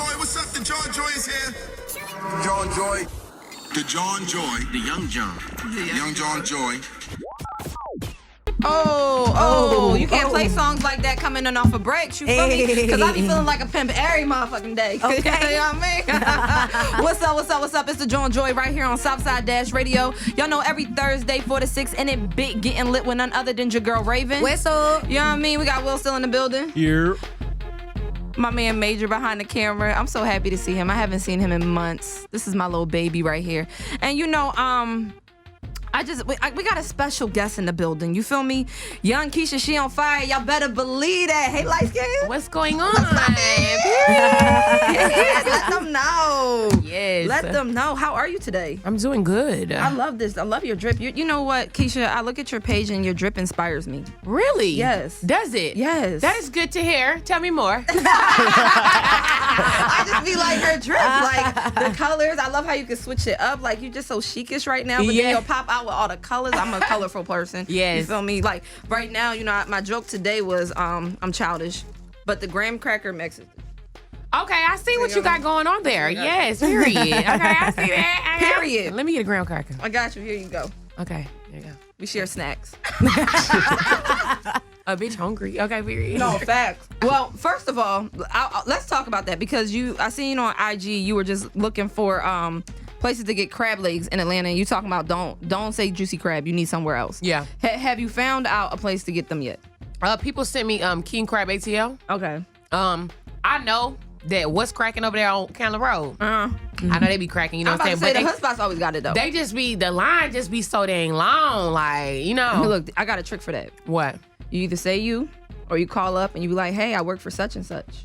Joy. What's up? The Jawn Joy is here. Jawn Joy. The Jawn Joy. The young John. Young Jawn Joy. You can't play songs like that coming in off of breaks. You feel me? Because I be feeling like a pimp every motherfucking day. Okay. You know what I mean? What's up? It's the Jawn Joy right here on Southside Dash Radio. Y'all know every Thursday 4 to 6 and it big getting lit with none other than your girl Raven. What's up? You know what I mean? We got Will still in the building. Here. My man Major behind the camera. I'm so happy to see him. I haven't seen him in months. This is my little baby right here. And you know, we got a special guest in the building. You feel me? Young Keisha, she on fire. Y'all better believe that. Hey, light skin. What's going on? Yes, let them know. Yes. Let them know. How are you today? I'm doing good. I love this. I love your drip. You know what, Keisha? I look at your page and your drip inspires me. Really? Yes. Does it? Yes. That is good to hear. Tell me more. I just be like her drip, like the colors. I love how you can switch it up. Like you just so chicish right now, but then you'll pop out with all the colors. I'm a colorful person. Yes. You feel me? Like right now, you know, my joke today was I'm childish, but the graham cracker makes it. Okay, I see what you got going on there. Yes, period. Okay, I see that. Period. Let me get a graham cracker. I got you. Here you go. Okay, here you go. We share snacks. A bitch hungry. Okay, period. No, facts. Well, first of all, let's talk about that because I seen on IG you were just looking for places to get crab legs in Atlanta. And you talking about don't say juicy crab. You need somewhere else. Yeah. Have you found out a place to get them yet? People sent me king crab ATL. Okay. I know that what's cracking over there on Candler Road. I know they be cracking. You know I'm what I'm about saying? to say the hood spots always got it though. They just be the line just be so dang long. Like you know. Look, I got a trick for that. What? You either say you or you call up and you be like, hey, I work for such and such.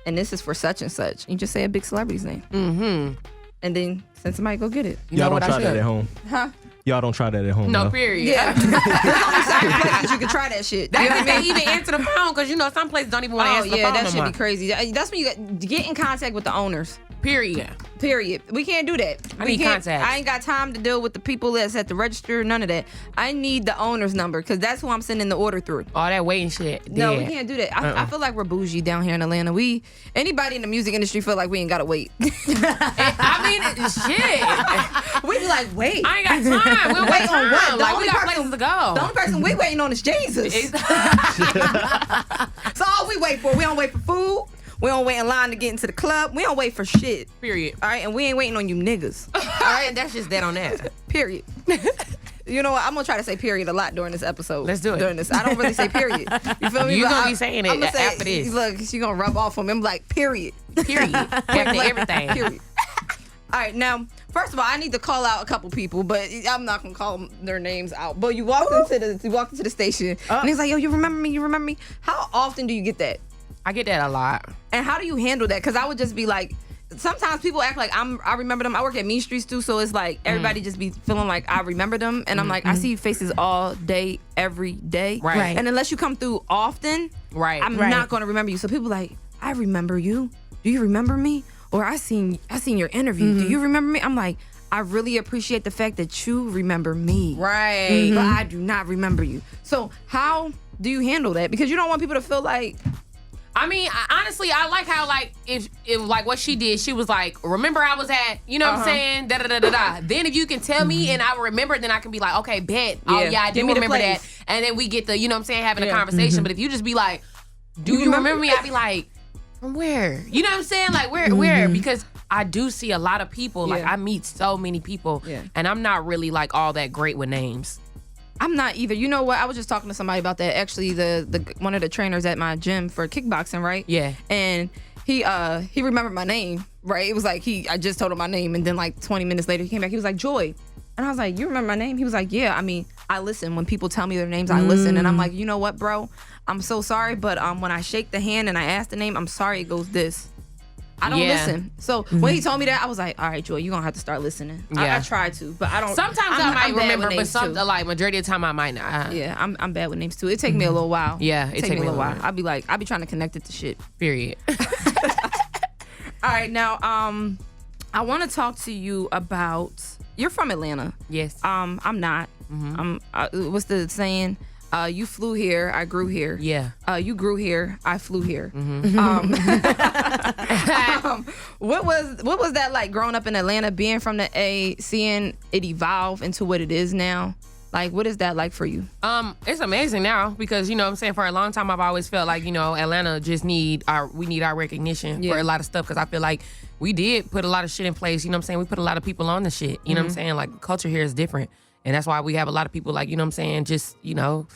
And this is for such and such. You just say a big celebrity's name. Mm-hmm. And then send somebody go get it. Y'all don't try that at home. Huh? Y'all don't try that at home. No, period. Yeah. There's only certain places you can try that shit. They You know what I can't mean? even answer the phone because you know some places don't even want to Oh, answer the yeah, phone that no should more. be crazy. That's when you get in contact with the owners. Period. We can't do that. I We need can't- contacts. I ain't got time to deal with the people that's at the register, none of that. I need the owner's number because that's who I'm sending the order through. All that waiting shit. No, dead. we can't do that. I feel like we're bougie down here in Atlanta. Anybody in the music industry feel like we ain't gotta wait. I mean, shit. We be like, wait. I ain't got time. We don't Wait got on time. what? The Like, only we got person- places to go. The only person we waiting on is Jesus. So all we wait for, we don't wait for food. We don't wait in line to get into the club. We don't wait for shit. Period. All right, and we ain't waiting on you niggas. All right, that's just that on that. Period. You know what? I'm gonna try to say period a lot during this episode. Let's do it. During this, I don't really say period. You feel me? You But gonna be saying it I'ma say, after this. Look, she gonna rub off on me. I'm like, period. Period. After everything. Period. All right, now, first of all, I need to call out a couple people, but I'm not gonna call their names out. But you walked into the station, and he's like, "Yo, you remember me? You remember me?" How often do you get that? I get that a lot. And how do you handle that? Because I would just be like, sometimes people act like I remember them. I work at Mean Streets too, so it's like everybody just be feeling like I remember them, and I'm like, I see faces all day, every day, Right. And unless you come through often, Right. I'm not gonna remember you. So people like, I remember you. Do you remember me? Or I seen your interview. Do you remember me? I'm like, I really appreciate the fact that you remember me. Right. But I do not remember you. So how do you handle that? Because you don't want people to feel like, I mean, honestly, I like how like if like what she did, she was like, remember I was at, you know what I'm saying? Da da da da da. Then if you can tell me and I remember, then I can be like, okay, bet. Oh Yeah. yeah, I do Give me the remember that. place. And then we get the, you know what I'm saying, having a Yeah. conversation. But if you just be like, do you remember me? I'd be like, from where? You know what I'm saying? Like where? Because I do see a lot of people. Like Yeah. I meet so many people, Yeah. and I'm not really like all that great with names. I'm not either. You know what? I was just talking to somebody about that. Actually, the one of the trainers at my gym for kickboxing, right? Yeah. And he remembered my name, right? It was like I just told him my name, and then like 20 minutes later he came back. He was like, Joy. And I was like, you remember my name? He was like, yeah. I mean, I listen. When people tell me their names, I listen. And I'm like, you know what, bro? I'm so sorry, but when I shake the hand and I ask the name, I'm sorry it goes this. I don't Yeah. listen. So when he told me that, I was like, all right, Joy, you're going to have to start listening. Yeah. I try to, but I don't. Sometimes I'm I might bad with remember, but names, some too. like majority of the time I might not. Yeah, I'm bad with names too. It take me a little while. Yeah, it take me a little while. I be trying to connect it to shit. Period. All right, now I want to talk to you about. You're from Atlanta. Yes. I'm not. What's the saying? You flew here, I grew here. Yeah. You grew here, I flew here. What was that like growing up in Atlanta, being from the A, seeing it evolve into what it is now? Like, what is that like for you? It's amazing now because, you know what I'm saying, for a long time I've always felt like, you know, Atlanta just need our recognition for a lot of stuff because I feel like we did put a lot of shit in place, you know what I'm saying? We put a lot of people on the shit, you know what I'm saying? Like, culture here is different. And that's why we have a lot of people like, you know what I'm saying, just, you know,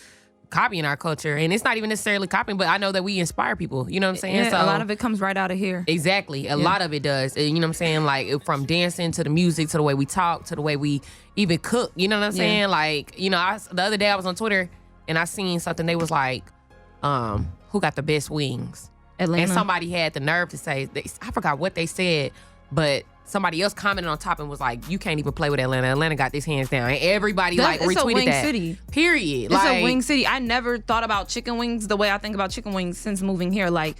copying our culture. And it's not even necessarily copying, but I know that we inspire people, you know what I'm saying? Yeah, so a lot of it comes right out of here. Exactly. A lot of it does. And you know what I'm saying? Like, from dancing to the music to the way we talk to the way we even cook. You know what I'm saying? Like, you know, the other day I was on Twitter and I seen something. They was like, who got the best wings? Atlanta. And somebody had the nerve to say, I forgot what they said, but somebody else commented on top and was like, you can't even play with Atlanta. Atlanta got this hands down. And everybody It's retweeted a wing that. city. Period. It's a wing city. I never thought about chicken wings the way I think about chicken wings since moving here. Like,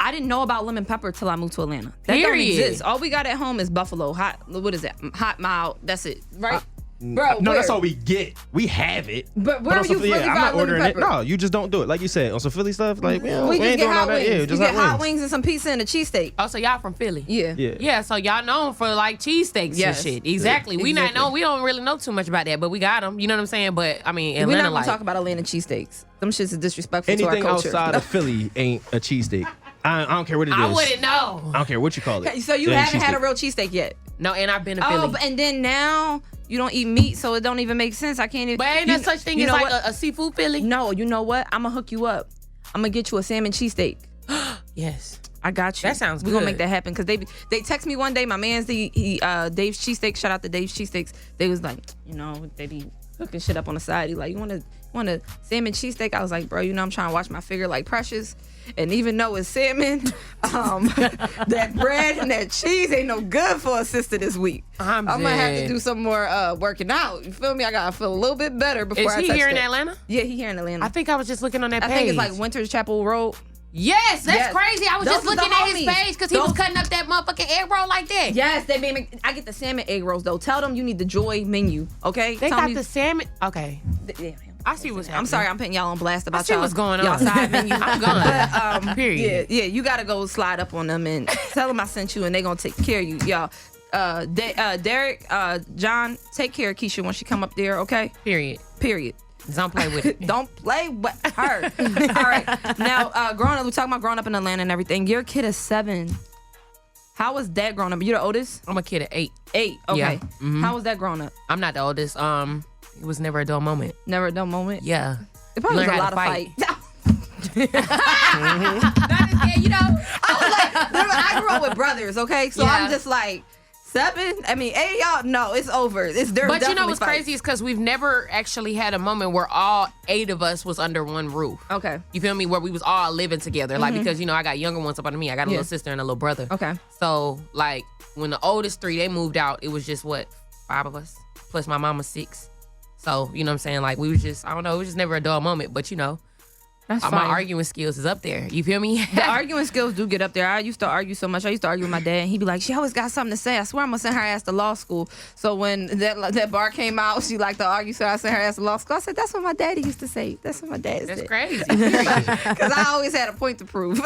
I didn't know about lemon pepper till I moved to Atlanta. That don't exist. All we got at home is buffalo. What is that? Hot mild. That's it. Right? Bro, no, that's all we get. We have it. But where on are you some- really I'm not got lemon ordering it. pepper? No, you just don't do it. Like you said, on some Philly stuff, like, we We ain't just get doing all hot that. wings. Yeah, You just get hot hot wings and some pizza and a cheesesteak. Oh, so y'all from Philly? Yeah. Yeah. Yeah, so y'all known for like cheesesteaks Yes. and shit. Exactly. We not Exactly. know. We don't really know too much about that, but we got them. You know what I'm saying? But I mean, We're Atlanta, not gonna like, talk about Atlanta cheesesteaks. Them shits is disrespectful Anything to our culture. outside of Philly ain't a cheesesteak. I don't care what it is. I wouldn't know. I don't care what you call it. So you It ain't haven't had a cheesesteak. real cheesesteak yet? No, and I've been to Philly. And then now you don't eat meat, so it don't even make sense. I can't even. But ain't there such thing you as know like what? a seafood Philly? No, you know what? I'm gonna hook you up. I'm gonna get you a salmon cheesesteak. Yes. I got you. That sounds We're gonna good. make that happen because they text me one day. My man's Dave's Cheesesteaks. Shout out to Dave's Cheesesteaks. They was like, you know, they be hooking shit up on the side. He like, you want a salmon cheesesteak? I was like, bro, you know, I'm trying to watch my figure like Precious. And even though it's salmon, that bread and that cheese ain't no good for a sister this week. I'm gonna have to dead. do some more working out. You feel me? I gotta feel a little bit better before Is I he touch here in that. Atlanta? Yeah, he here in Atlanta. I think I was just looking on that I page. think it's like Winters Chapel Road. Yes, that's Yes. crazy. I was Those just was the looking at his homies. page because he was Those- cutting up that motherfucking egg roll like that. Yes, they made me. I get the salmon egg rolls though. Tell them you need the Joy menu, okay? They Tell got me- the salmon. Okay. Yeah. I see what's happening. I'm sorry, I'm putting y'all on blast about I see y'all. what's going y'all on. side menu. I'm gone. But, Period. Yeah, you gotta go slide up on them and tell them I sent you, and they gonna take care of you, y'all. Derek, Jawn, take care of Keisha when she come up there, okay? Period. Period. Don't play with it. Don't play with her. All right. Now, growing up, we're talking about growing up in Atlanta and everything. Your kid is 7. How was that growing up? You're the oldest? I'm a kid at 8. 8. Okay. Yeah. How was that growing up? I'm not the oldest. It was never a dull moment. Never a dull moment? Yeah. It probably was Learn a how lot to of fight. fight. Yeah, you know. I grew up with brothers, okay? So Yeah. I'm just like, 7? I mean, 8, y'all, no, it's over. It's there. But you know what's crazy is because we've never actually had a moment where all 8 of us was under one roof. Okay. You feel me? Where we was all living together. Like, because, you know, I got younger ones up under me. I got a little sister and a little brother. Okay. So, like, when the oldest 3, they moved out, it was just, 5 of us? Plus my mama 6. So, you know what I'm saying? Like, we was just, I don't know, it was just never a dull moment. But, you know, That's my fine. arguing skills is up there. You feel me? The arguing skills do get up there. I used to argue so much. I used to argue with my dad, and he'd be like, she always got something to say. I swear I'm going to send her ass to law school. So when that bar came out, she liked to argue, so I sent her ass to law school. I said, that's what my daddy used to say. That's what my dad That's said. crazy. Because I always had a point to prove.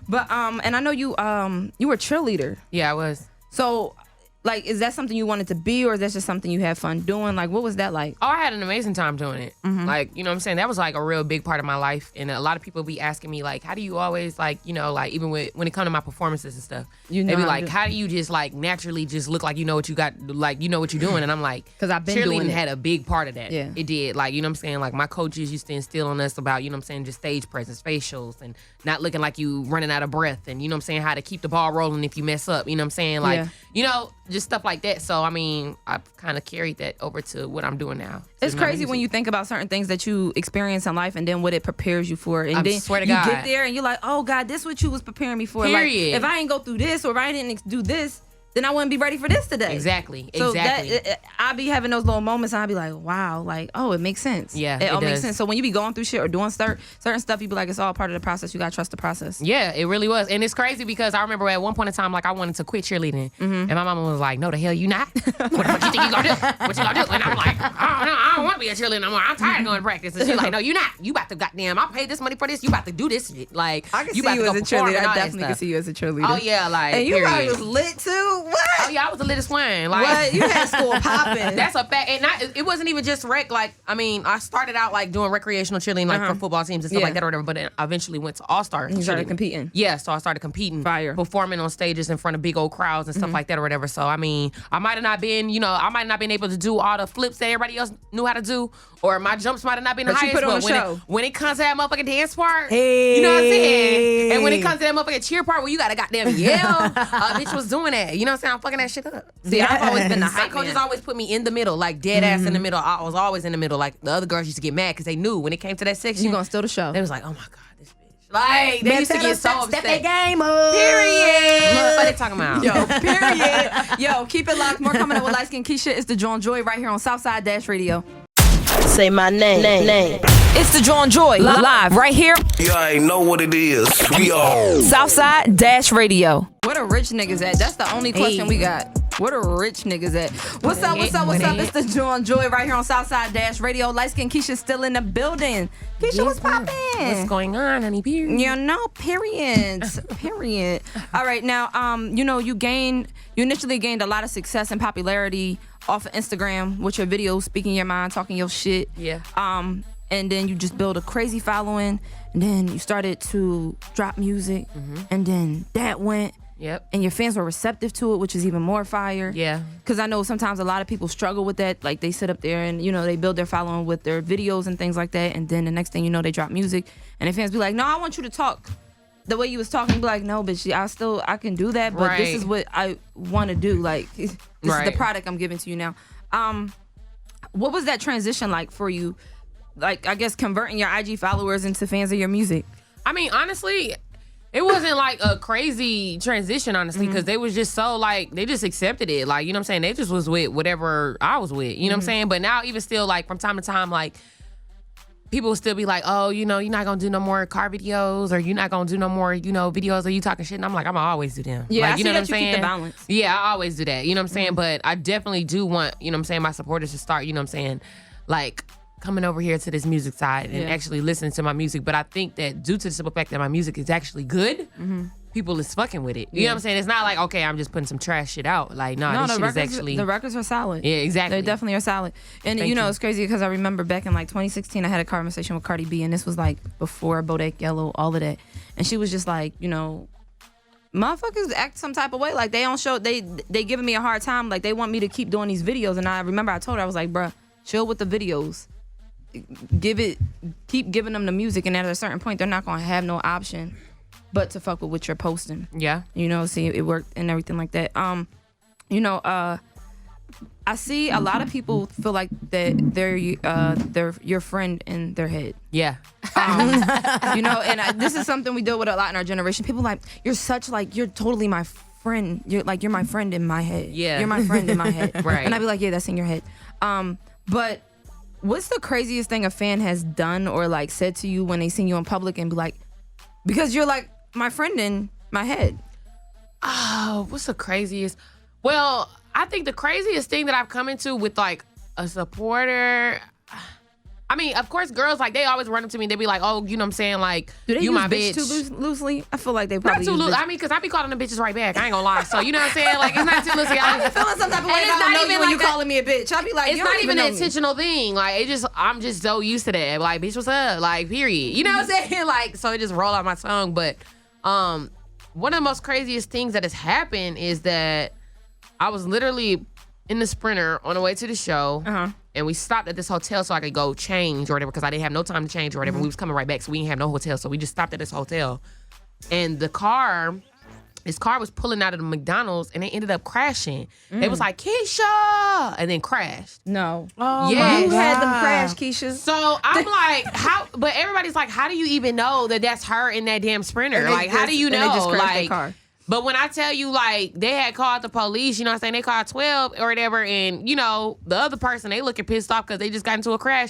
But, and I know you were a cheerleader. Yeah, I was. So, like, is that something you wanted to be, or is that just something you had fun doing? Like, what was that like? Oh, I had an amazing time doing it. Like, you know what I'm saying? That was like a real big part of my life. And a lot of people be asking me, like, how do you always, like, you know, like, even when it comes to my performances and stuff, You know they be how to like, do- how do you just, like, naturally just look like you know what you got, like, you know what you're doing? And I'm like, 'Cause I've been cheerleading doing it. had a big part of that. Yeah. It did. Like, you know what I'm saying? Like, my coaches used to instill on us about, you know what I'm saying, just stage presence, facials, and not looking like you running out of breath. And, you know what I'm saying, how to keep the ball rolling if you mess up. You know what I'm saying? Like, Yeah. you know, just stuff like that. So, I mean, I've kind of carried that over to what I'm doing now. It's to my crazy when music. you think about certain things that you experience in life and then what it prepares you for. And I then swear to you God. get there and you're like, oh God, this what you was preparing me for. Period. Like, if I ain't go through this or if I didn't do this, then I wouldn't be ready for this today. Exactly. So exactly. I be having those little moments, and I be like, wow, like, oh, it makes sense. Yeah, it all it makes does. sense. So when you be going through shit or doing certain stuff, you be like, it's all part of the process. You gotta trust the process. Yeah, it really was. And it's crazy because I remember at one point in time, like, I wanted to quit cheerleading. And my mama was like, no, the hell you not? What you think you gonna do? What you gonna do? And I'm like, I don't want to be a cheerleader no more. I'm tired of going to practice. And she's like, no, you not. You about to goddamn, I paid this money for this. You about to do this shit. Like, I can you see about you to as go a perform cheerleader. and all I that definitely can stuff. see you as a cheerleader. Oh, yeah, like, And you period. probably was lit too? What? Oh, yeah, I was the littest one. Like, What? You had school popping. That's a fact. And it wasn't even just rec. Like, I mean, I started out like doing recreational cheerleading, like for football teams and stuff like that or whatever, but then I eventually went to All-Star. You started cheerleading. competing. Yeah, so I started competing. Fire. Performing on stages in front of big old crowds and stuff like that or whatever. So, I mean, I might have not been, I might not been able to do all the flips that everybody else knew how to do, or my jumps might have not been the But you highest. put on But a show. when it comes to that motherfucking dance part, Hey. you know what I'm saying? And when it comes to that motherfucking cheer part where you gotta goddamn yell, bitch was doing that. You know what I'm saying? I'm fucking that shit up. See, I've always been the My hype coaches man. always put me in the middle, like dead ass in the middle. I was always in the middle. Like the other girls used to get mad because they knew when it came to that section, You gonna steal the show. they was like, oh my God, this bitch. Like, they used to get so upset. Step that game up. Period. What they talking about? Yo, period. Yo, keep it locked. More coming up with LightSkinKeisha. It's the Jawn Joy right here on Southside Dash Radio. Say my name. It's the Jawn Joy live right here, You already know what it is. We all. Southside Dash Radio. Where the rich niggas at? That's the only question we got. Where the rich niggas at? What's up? It's the Jawn Joy right here on Southside Dash Radio. LightSkinKeisha still in the building. Keisha, what's poppin'? What's going on, honey? Period. You know, period. Period. All right, now, you initially gained a lot of success and popularity off of Instagram with your videos, speaking your mind, talking your shit. Yeah. And then you just build a crazy following, and then you started to drop music, and then that went. Yep. And your fans were receptive to it, which is even more fire. Yeah. Because I know sometimes a lot of people struggle with that. Like, they sit up there and, they build their following with their videos and things like that. And then the next thing you know, they drop music. And the fans be like, no, I want you to talk the way you was talking. Be like, no, bitch, I can do that. But this Right. is what I want to do. Like, this is the Right. product I'm giving to you now. What was that transition like for you? Like, I guess converting your IG followers into fans of your music. I mean, honestly, it wasn't like a crazy transition, honestly, because they was just so like, they just accepted it. Like, you know what I'm saying? They just was with whatever I was with, you know what I'm saying? But now even still, like, from time to time, like, people will still be like, oh, you're not going to do no more car videos, or you're not going to do no more, videos of you talking shit. And I'm like, I'm going to always do them. Yeah, like, I you see know that what I'm you saying? keep the balance. Yeah, I always do that. You know what I'm saying? But I definitely do want, you know what I'm saying, my supporters to start, you know what I'm saying, like, coming over here to this music side and actually listening to my music. But I think that due to the simple fact that my music is actually good, people is fucking with it. You know what I'm saying? It's not like, okay, I'm just putting some trash shit out. Like, no, this shit is actually... The records are solid. Yeah, exactly. They definitely are solid. And Thank you. it's crazy because I remember back in like 2016, I had a conversation with Cardi B, and this was like before Bodak Yellow, all of that. And she was just like, motherfuckers act some type of way. Like, they don't show, they giving me a hard time. Like, they want me to keep doing these videos. And I remember I told her, I was like, bruh, chill with the videos. Keep giving them the music. And at a certain point, they're not going to have no option but to fuck with what you're posting. Yeah. See, it worked and everything like that. I see a lot of people feel like that they're your friend in their head. Yeah. And this is something we deal with a lot in our generation. People like, you're totally my friend. You're my friend in my head. Yeah. You're my friend in my head. Right. And I'd be like, yeah, that's in your head. But what's the craziest thing a fan has done or like said to you when they seen you in public and be like, because you're like my friend in my head? Oh, what's the craziest? Well, I think the craziest thing that I've come into with like a supporter, I mean, of course, girls, like, they always run up to me. They be like, oh, you know what I'm saying? Like, Do they you use my bitch bitch. too loosely? I feel like they Not probably too use loose. bitch. I mean, because I be calling them bitches right back. I ain't gonna lie. So, you know what I'm saying? Like, it's not too loosely. I be feeling some type of way And if it's I don't not know even you when like you that. calling me a bitch. I be like, It's you not don't even know an me. intentional thing. Like, I'm just so used to that. Like, bitch, what's up? Like, period. You know what I'm saying? Like, so it just roll out my tongue. But one of the most craziest things that has happened is that I was literally in the Sprinter on the way to the show. And we stopped at this hotel so I could go change or whatever, because I didn't have no time to change or whatever. We was coming right back, so we didn't have no hotel. So we just stopped at this hotel. And this car was pulling out of the McDonald's, and they ended up crashing. They was like, Keisha! And then crashed. No. Oh, yes. You had them crash, Keisha. So I'm like, how? But everybody's like, how do you even know that that's her in that damn Sprinter? And they Like, how just- do you and know? they just crashed their Like, car. But when I tell you, like, they had called the police, you know what I'm saying? They called 12 or whatever, and, you know, the other person, they looking pissed off because they just got into a crash.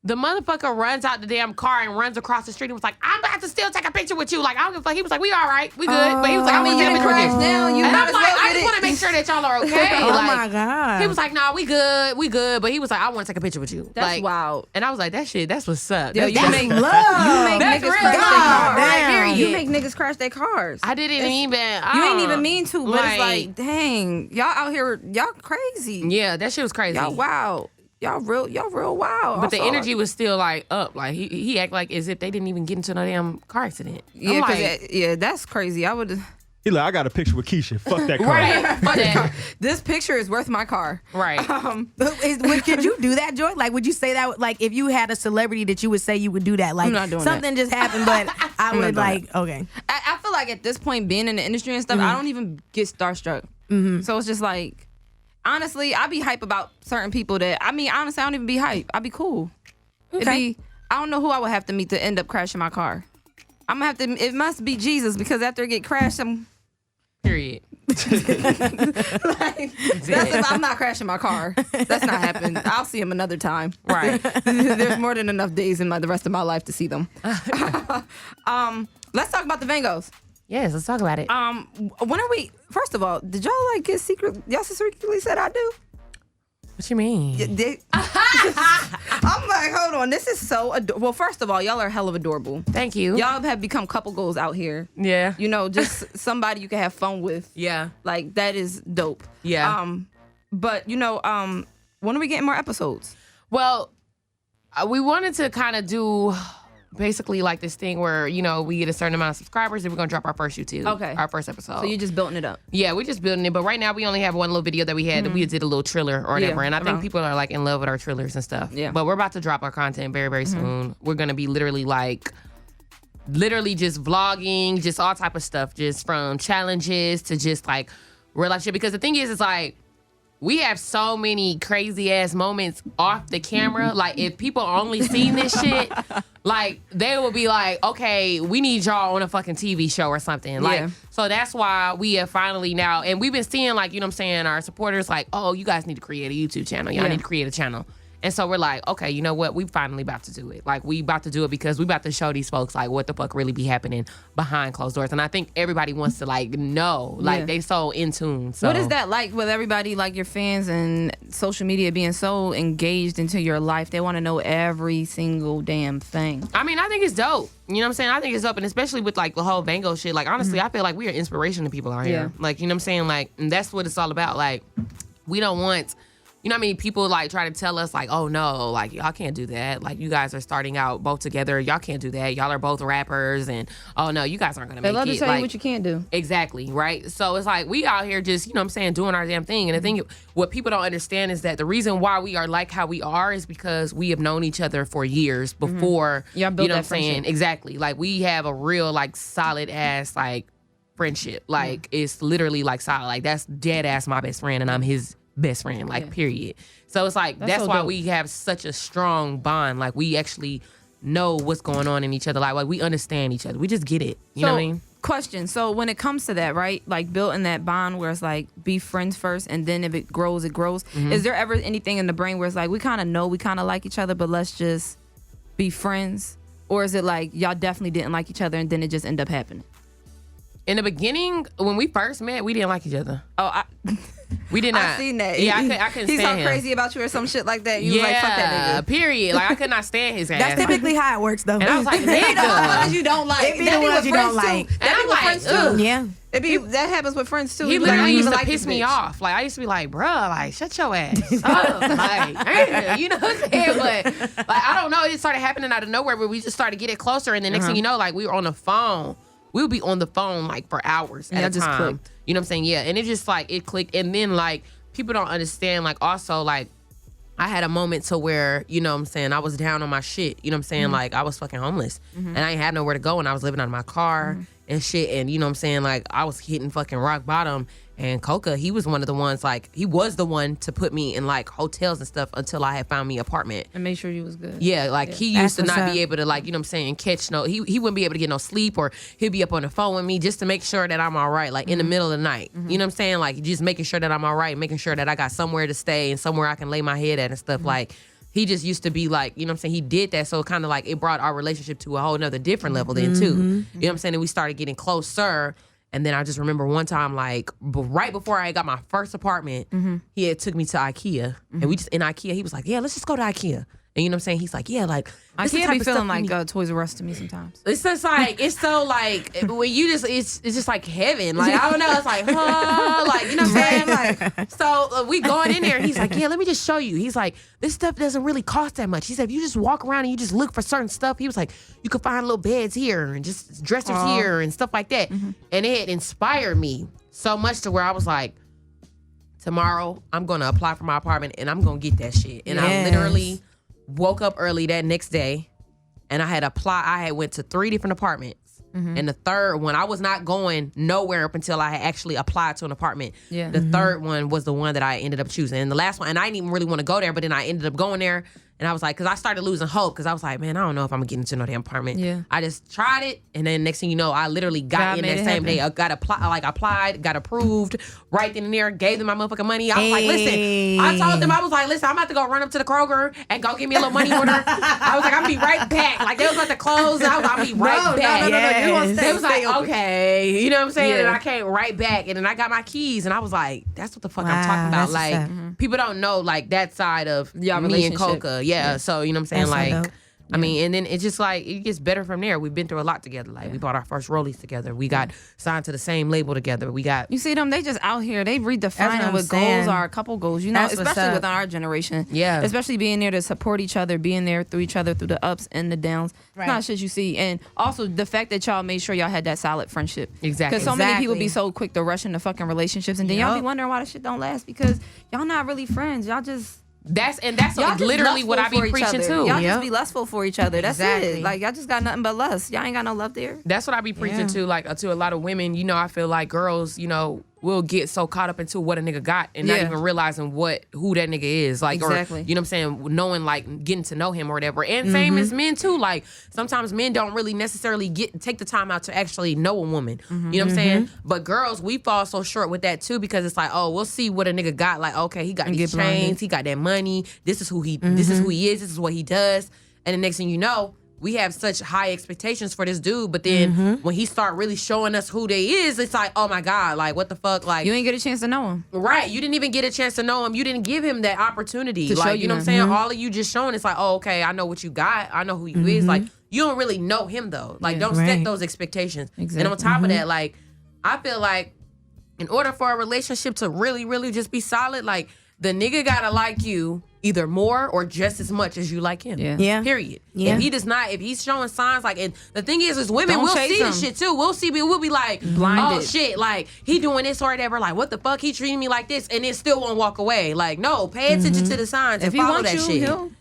The motherfucker runs out the damn car and runs across the street and was like, I'm about to still take a picture with you. Like, I don't give a fuck. He was like, we all right. We good. But he was like, I'm going to get a picture with you. Now, you And might I'm as like, well I get just it. want to make sure that y'all are okay. Oh Like, my God. he was like, nah, we good. But he was like, I want to take a picture with you. That's like, wild. And I was like, that's what's up. Yo, you That's make love. niggas That's crash real their God, cars. damn. You make niggas crash their cars. I didn't even. You ain't even mean to, but it's like, like, dang, y'all out here, y'all crazy. yeah, that shit was crazy. Y'all wild. Y'all real wild. But the Also, energy was still like up. Like he act like as if they didn't even get into no damn car accident. Yeah, I'm 'cause like, that's crazy. I would. He like, I got a picture with Keisha. Fuck that car. right, fuck that. This picture is worth my car. Right. Could you do that, Joy? Like, would you say that? Like, if you had a celebrity that you would say you would do that? Like, I'm not doing something just happened, but I would doing like, okay. I feel like at this point, being in the industry and stuff, I don't even get starstruck. So it's just like, honestly, I be hype about certain people that, I mean, honestly, I don't even be hype. I be cool. Okay. I don't know who I would have to meet to end up crashing my car. I'm gonna have to, it must be Jesus, because after it get crashed, Period. I'm not crashing my car. That's not happening. I'll see him another time. Right. There's more than enough days in the rest of my life to see them. Let's talk about the Vangos. Yes, let's talk about it. When are we? First of all, did y'all like get secret? Y'all secretly said I do. What you mean? I'm like, hold on. This is so well. First of all, y'all are hella adorable. Thank you. Y'all have become couple goals out here. Yeah. You know, just somebody you can have fun with. Yeah. Like that is dope. Yeah. But you know, when are we getting more episodes? Well, we wanted to kind of do basically like this thing where, you know, we get a certain amount of subscribers and we're going to drop our first YouTube. Okay. Our first episode. So you're just building it up. Yeah, we're just building it. But right now we only have one little video that we had. We did a little trailer or whatever. Yeah, and I think right. people are like in love with our trailers and stuff. Yeah. But we're about to drop our content very, very soon. We're going to be literally just vlogging, just all type of stuff, just from challenges to just like real life shit. Because the thing is, it's like, we have so many crazy ass moments off the camera. Like, if people only seen this shit, like, they will be like, okay, we need y'all on a fucking TV show or something. Like, Yeah. so that's why we have finally now, and we've been seeing, like, you know what I'm saying, our supporters like, oh, you guys need to create a YouTube channel. Y'all Yeah. need to create a channel. And so we're like, okay, you know what? We finally about to do it. Like, we about to do it because we about to show these folks, like, what the fuck really be happening behind closed doors. And I think everybody wants to, like, know. Like, Yeah. they so in tune. So What is that like with everybody, like your fans and social media being so engaged into your life? They want to know every single damn thing. I mean, I think it's dope. You know what I'm saying? I think it's dope. And especially with, like, the whole Vangos shit. Like, honestly, I feel like we are inspiration to people out here. Yeah. Like, you know what I'm saying? Like, and that's what it's all about. Like, we don't want... You know what I mean? People like try to tell us like, oh no, like y'all can't do that. Like you guys are starting out both together. Y'all can't do that. Y'all are both rappers and oh no, you guys aren't gonna They make love it. to tell Like, you what you can't do. exactly, right? So it's like we out here just, you know what I'm saying, doing our damn thing. And the thing, what people don't understand is that the reason why we are like how we are is because we have known each other for years before, Y'all built you know that what I'm saying? friendship. Exactly. Like we have a real like solid ass like friendship. Like it's literally like solid. Like that's dead ass my best friend and I'm his best friend, like period. So it's like that's so why dope. we have such a strong bond. Like we actually know what's going on in each other. Like we understand each other. We just get it. You know what I mean? Question. So when it comes to that, right? Like building that bond where it's like be friends first and then if it grows, it grows. Is there ever anything in the brain where it's like we kind of know we kind of like each other, but let's just be friends? Or is it like y'all definitely didn't like each other and then it just ended up happening? In the beginning, when we first met, we didn't like each other. Oh, We did not. I seen that. Yeah, I couldn't He's stand so him. crazy about you or some shit like that. You was like, fuck that nigga. Period. Like I could not stand his ass. That's typically how it works, though. And I was like, He the nigga. ones you don't like. It be the ones you don't like. And That I'm be with friends like, too. ugh. Yeah. That happens with friends too. He be like, I literally don't used even to like piss this me bitch. off. Like I used to be like, bruh, like shut your ass up. Like, you know what I'm saying? But like I don't know, it started happening out of nowhere where we just started getting closer and the next thing you know, like we were on the phone. We would be on the phone like for hours at Yeah, a it just time. clicked. You know what I'm saying? Yeah. And it just like it clicked. And then like people don't understand, like also like I had a moment to where, you know what I'm saying, I was down on my shit. You know what I'm saying? Like I was fucking homeless and I ain't had nowhere to go and I was living out of my car and shit. And you know what I'm saying? Like, I was hitting fucking rock bottom. And Coca, he was one of the ones, like, he was the one to put me in, like, hotels and stuff until I had found me an apartment. And make sure you was good. Yeah, like, he used to not be able to, like, you know what I'm saying, catch he wouldn't be able to get no sleep, or he'd be up on the phone with me just to make sure that I'm all right, like, in the middle of the night. You know what I'm saying? Like, just making sure that I'm all right, making sure that I got somewhere to stay and somewhere I can lay my head at and stuff. Like, he just used to be like, you know what I'm saying, he did that, so kind of like it brought our relationship to a whole nother different level then, too. You know what I'm saying? And we started getting closer. And then I just remember one time, like, right before I got my first apartment, he had took me to IKEA. And we just, in IKEA, he was like, yeah, let's just go to IKEA. And you know what I'm saying? He's like, yeah, like, I can't be feeling like Toys R Us to me sometimes. It's just like, it's so like, when you just, it's just like heaven. Like, I don't know, it's like, huh, like, you know what I'm saying? Like, so we going in there, and he's like, yeah, let me just show you. He's like, this stuff doesn't really cost that much. He said, if you just walk around and you just look for certain stuff, he was like, you could find little beds here and just dressers here and stuff like that. And it inspired me so much to where I was like, tomorrow I'm going to apply for my apartment and I'm going to get that shit. And I literally woke up early that next day, and I had went to 3 different apartments. And the third one, I was not going nowhere up until I had actually applied to an apartment. Yeah. The third one was the one that I ended up choosing. And the last one, and I didn't even really want to go there, but then I ended up going there. And I was like, because I started losing hope, because I was like, man, I don't know if I'm going to get into no damn apartment. Yeah. I just tried it, and then next thing you know, I literally got in that same day. I applied, got approved right then and there, gave them my motherfucking money. I was like, listen, I told them, I was like, listen, I'm about to go run up to the Kroger and go get me a little money order. I was like, I'll be right back. Like, they was about to close, and I was like, I'll be right back. No. You want to They was like, open. okay, you know what I'm saying? Yeah. And I came right back, and then I got my keys, and I was like, that's what the fuck I'm talking about. that's Like, what's up. people don't know, like, that side of Y'all me and relationship. Coca. Yeah, so, you know what I'm saying? That's so Like, dope. I mean, and then it's just like, it gets better from there. We've been through a lot together. Like, we bought our first rollies together. We got signed to the same label together. We got... You see them, they just out here. They That's what redefining I'm what saying. goals are, a couple goals, you know, That's what's especially up. within our generation. Yeah. Especially being there to support each other, being there through each other through the ups and the downs. Right. It's not shit you see. And also the fact that y'all made sure y'all had that solid friendship. Exactly. Because so many people Exactly. be so quick to rush into fucking relationships, and then y'all be Yup. wondering why the shit don't last, because y'all not really friends. Y'all just... That's Y'all just literally what I be lustful for each preaching other. too. Y'all Yep. just be lustful for each other. That's Exactly. it. Like, y'all just got nothing but lust. Y'all ain't got no love there. That's what I be preaching Yeah. to, like, to a lot of women. You know, I feel like girls, you know, will get so caught up into what a nigga got and not Yeah. even realizing who that nigga is. Like, Exactly. or, you know what I'm saying, knowing, like, getting to know him or whatever. And same as men, too. Like, sometimes men don't really necessarily take the time out to actually know a woman. You know what I'm saying? But girls, we fall so short with that, too, because it's like, oh, we'll see what a nigga got. Like, okay, he got And these get blinded. chains, he got that money, this is who he is, this is what he does. And the next thing you know, we have such high expectations for this dude, but then when he start really showing us who they is, it's like, oh my God, like, what the fuck? Like, You ain't get a chance to know him. right, you didn't even get a chance to know him. You didn't give him that opportunity. To like, show you you know what I'm him. saying? All of you just showing, it's like, oh, okay, I know what you got. I know who you is. Like, you don't really know him, though. Like, don't set Right. those expectations. Exactly. And on top of that, like, I feel like in order for a relationship to really, really just be solid, like, the nigga gotta like you either more or just as much as you like him. Yeah. Yeah. Period. Yeah. If he's showing signs like, and the thing is women, Don't we'll chase see this him. shit too. We'll be like, Blinded. oh shit, like he doing this or whatever. Like, what the fuck? He treating me like this, and then still won't walk away. Like, no, pay attention to the signs If and he follow wants that you, shit. he'll...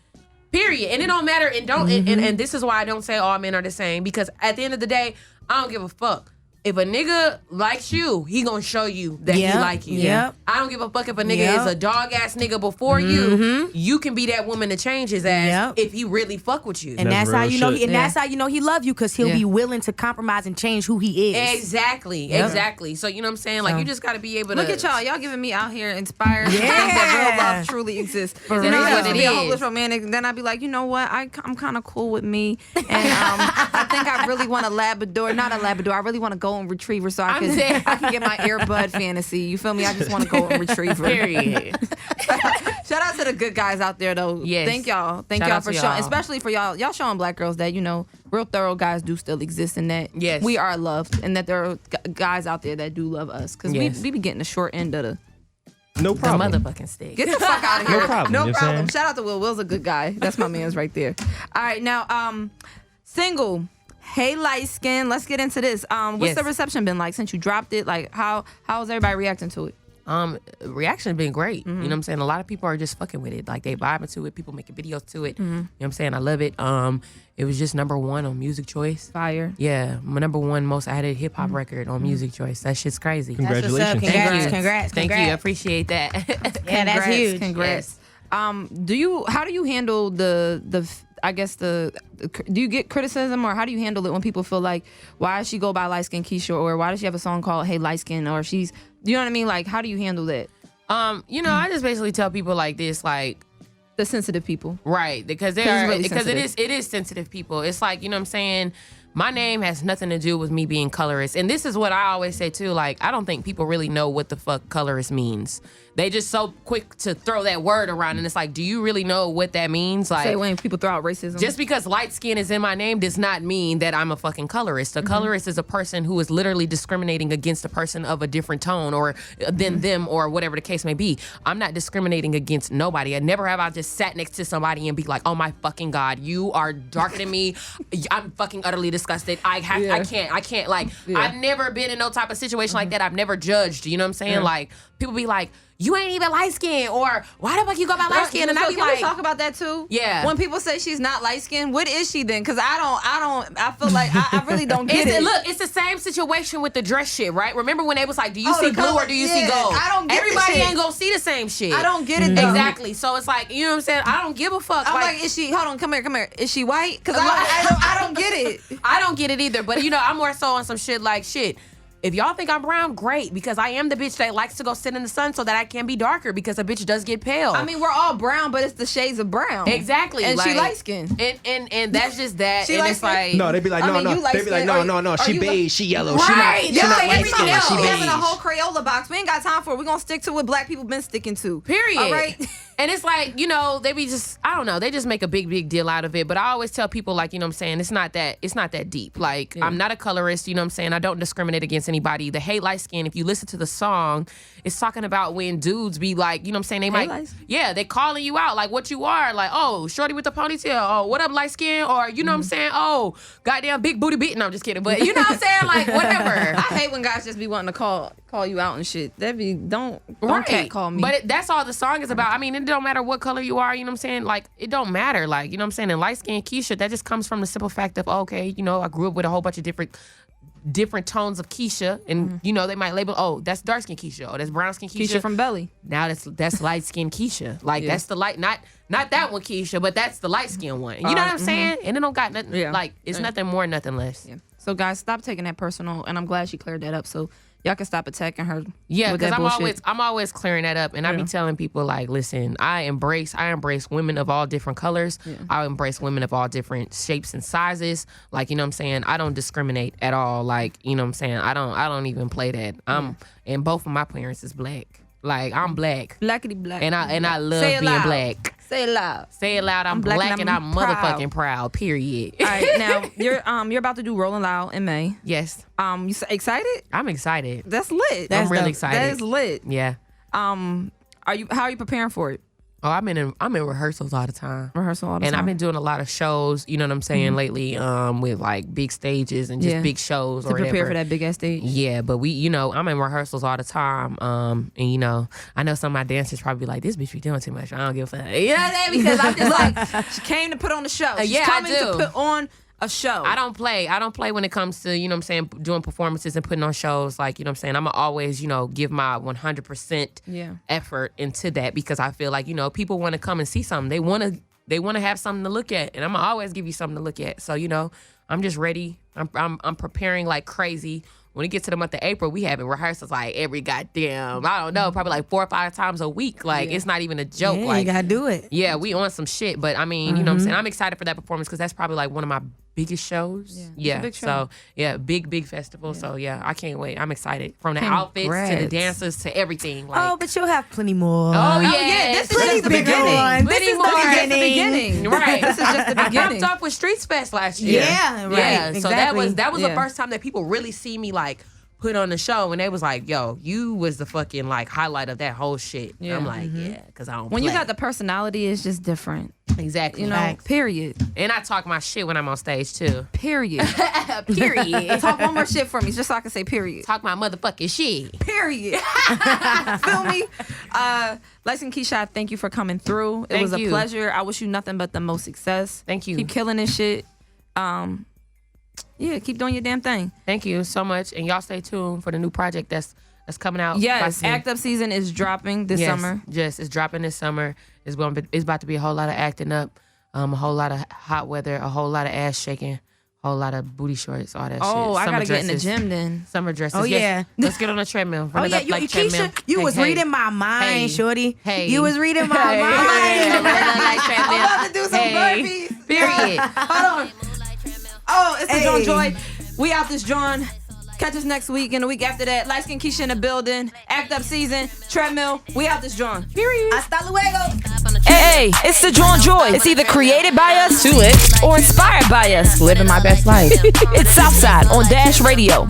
Period. And it don't matter. And don't. And this is why I don't say all men are the same, because at the end of the day, I don't give a fuck. If a nigga likes you, he gonna show you that Yep, he like you. yep. I don't give a fuck if a nigga Yep. is a dog ass nigga before you. You can be that woman to change his ass Yep. if he really fuck with you. And that's how real you know. shit. That's how you know he love you, because he'll Yeah. be willing to compromise and change who he is. Exactly. Yep. Exactly. So you know what I'm saying? Like, So- you just gotta be able to Look at y'all. Y'all giving me out here inspired to think Yeah. that real love truly exists. For You know, real. I used to be a It is. hopeless romantic. Then I'd be like, you know what? I'm kind of cool with me. And I think I really want a Labrador. Not a Labrador. I really want a golden retriever so I I'm can dead. get my earbud fantasy. You feel me? I just want a golden retriever. Period. Shout out to the good guys out there, though. Yes. Thank y'all. Thank Shout y'all out for to showing, y'all. especially for y'all. Y'all showing black girls that, you know, real thorough guys do still exist, and that Yes. we are loved, and that there are guys out there that do love us. Because Yes. we be getting the short end of the No The problem. motherfucking stick. Get the fuck out of here. No problem, you know what I'm saying? Shout out to Will. Will's a good guy. That's my man's right there. All right, now, single. Hey, light skin. Let's get into this. What's Yes. the reception been like since you dropped it? Like, how's everybody reacting to it? Reaction been great. You know what I'm saying? A lot of people are just fucking with it. Like they vibing to it. People making videos to it. You know what I'm saying? I love it. It was just number 1 on Music Choice. Fire. Yeah, my number 1 most added hip hop record on Music Choice. That shit's crazy. Congratulations. Congrats. Thank you. I appreciate that. Yeah, that's huge. Congrats. How do you handle the do you get criticism, or how do you handle it when people feel like, why does she go by LightSkinKeisha, or why does she have a song called Hey Light Skin, or you know what I mean? Like, how do you handle that? I just basically tell people like this, like, The sensitive people. right, because it is sensitive people. It's like, you know what I'm saying? My name has nothing to do with me being colorist. And this is what I always say too, like, I don't think people really know what the fuck colorist means. They just so quick to throw that word around, and it's like, do you really know what that means? Like, Say when people throw out racism. just because light skin is in my name does not mean that I'm a fucking colorist. A colorist is a person who is literally discriminating against a person of a different tone or than them, or whatever the case may be. I'm not discriminating against nobody. I never have I just sat next to somebody and be like, oh my fucking God, you are darker than me. I'm fucking utterly disgusted. I can't. Like, I've never been in no type of situation like that. I've never judged. You know what I'm saying? Like, people be like, you ain't even light skinned, or why the fuck you go by light skin? And I be can like, we talk about that too? Yeah. When people say she's not light skinned, what is she then? Because I feel like I really don't get it. Look, it's the same situation with the dress shit, right? Remember when they was like, do you see the blue color, or do you see gold? I don't get Everybody this shit. ain't gonna see the same shit. I don't get it though. Exactly. So it's like, you know what I'm saying? I don't give a fuck. I'm like, is she? Hold on, come here. Is she white? Because I don't get it. I don't get it either. But I'm more so on some shit like, shit, if y'all think I'm brown, great, because I am the bitch that likes to go sit in the sun so that I can be darker, because a bitch does get pale. I mean, we're all brown, but it's the shades of brown. Exactly. And like, she light skinned. And that's just that. She and light it's skinned? like, No, they be like, no, no. They be like, no. She beige, she yellow. Right. She not light everything skinned. else. She We having a beige. whole Crayola box. We ain't got time for it. We're gonna stick to what black people been sticking to. Period. All right. And it's like, they be just, I don't know, they just make a big deal out of it. But I always tell people, like, you know what I'm saying, it's not that deep. Like, I'm not a colorist, you know what I'm saying? I don't discriminate against anybody. The Hey Light Skin, if you listen to the song, it's talking about when dudes be like, you know what I'm saying, they might, they calling you out, like, what you are, like, oh, shorty with the ponytail, oh, what up, light skin, or, you know what I'm saying, oh, goddamn big booty beat. No, I'm just kidding, but you know what I'm saying, like, whatever. I hate when guys just be wanting to call you out and shit. That be, don't Right. cat call me. But that's all the song is about. I mean, it don't matter what color you are, you know what I'm saying? Like, it don't matter. Like, you know what I'm saying? And LightSkinKeisha, that just comes from the simple fact of, okay, I grew up with a whole bunch of different tones of Keisha, and they might label, oh, that's dark skin Keisha, oh, that's brown skin Keisha. Keisha from Belly. Now that's light skin Keisha. Like, that's the light, not that one Keisha, but that's the light skin one. You know what I'm saying? And it don't got nothing, like, it's nothing more, nothing less. Yeah. So guys, stop taking that personal, and I'm glad she cleared that up. So y'all can stop attacking her. Yeah, with because that I'm always clearing that up, and I be telling people, like, listen, I embrace women of all different colors. Yeah. I embrace women of all different shapes and sizes. Like, you know what I'm saying? I don't discriminate at all. Like, you know what I'm saying? I don't even play that. And both of my parents is black. Like, I'm black. Blackity black. And I love Say it being loud. black. Say it loud. Say it loud. I'm black and I'm motherfucking proud. Period. All right, now you're about to do Rolling Loud in May. Yes. You excited? I'm excited. That's lit. I'm really excited. That is lit. Yeah. How are you preparing for it? Oh, I'm in rehearsals all the time. And I've been doing a lot of shows, you know what I'm saying, lately, with like big stages and just big shows to or whatever. prepare for that big ass stage. Yeah, but I'm in rehearsals all the time. And I know some of my dancers probably like, this bitch be doing too much. I don't give a fuck. You know what I mean? Because I'm just like, she came to put on the show. She's yeah, coming I do. to put on a show. I don't play when it comes to, you know what I'm saying, doing performances and putting on shows. Like, you know what I'm saying, I'm always, give my 100% effort into that, because I feel like, people want to come and see something. They want to have something to look at, and I'm always give you something to look at. So, I'm just ready. I'm preparing like crazy. When it gets to the month of April, we having rehearsals like every goddamn, I don't know, probably like 4 or 5 times a week. Like, it's not even a joke. Yeah, like, you gotta do it. Yeah, we on some shit. But I mean, you know what I'm saying? I'm excited for that performance, because that's probably like one of my biggest shows. Yeah. It's a big show. So yeah, big festival. Yeah. So yeah, I can't wait. I'm excited. From the outfits to the dancers to everything. Like, oh, but you'll have plenty more. Oh yeah, this is just the beginning. This is the beginning. Right. This is just the beginning. I popped off with Streets Fest last year. Yeah, right. Yeah. Exactly. So that was the first time that people really see me like put on the show, and they was like, yo, you was the fucking like highlight of that whole shit. Yeah. I'm like, yeah, because I don't When play. you got the personality, it's just different. Exactly. You know, period. And I talk my shit when I'm on stage too. Period. Period. Talk one more shit for me, just so I can say period. Talk my motherfucking shit. Period. Feel me? LightSkinKeisha, thank you for coming through. It was a pleasure. I wish you nothing but the most success. Thank you. Keep killing this shit. Yeah, keep doing your damn thing. Thank you so much. And y'all stay tuned for the new project that's coming out. Yes, Act Up season is dropping this summer. Yes, it's dropping this summer. It's about to be a whole lot of acting up, a whole lot of hot weather, a whole lot of ass shaking, a whole lot of booty shorts, all that shit. Oh, I gotta dresses, get in the gym then. Summer dresses. Oh, Yes. yeah. Let's get on the treadmill. Oh, yeah, you, treadmill. Keisha, you was reading my mind, Hey. shorty. Hey. You was reading my Hey. mind. I'm about to do some burpees. Period. Hold on. Oh, it's the Hey. Jawn Joy. We out this Jawn. Catch us next week and the week after that. LightSkinKeisha in the building. Act Up season. Treadmill. We out this Jawn. Period. Hasta luego. Hey, it's the Jawn Joy. It's either created by us, to it, or inspired by us. Living my best life. It's Southside on Dash Radio.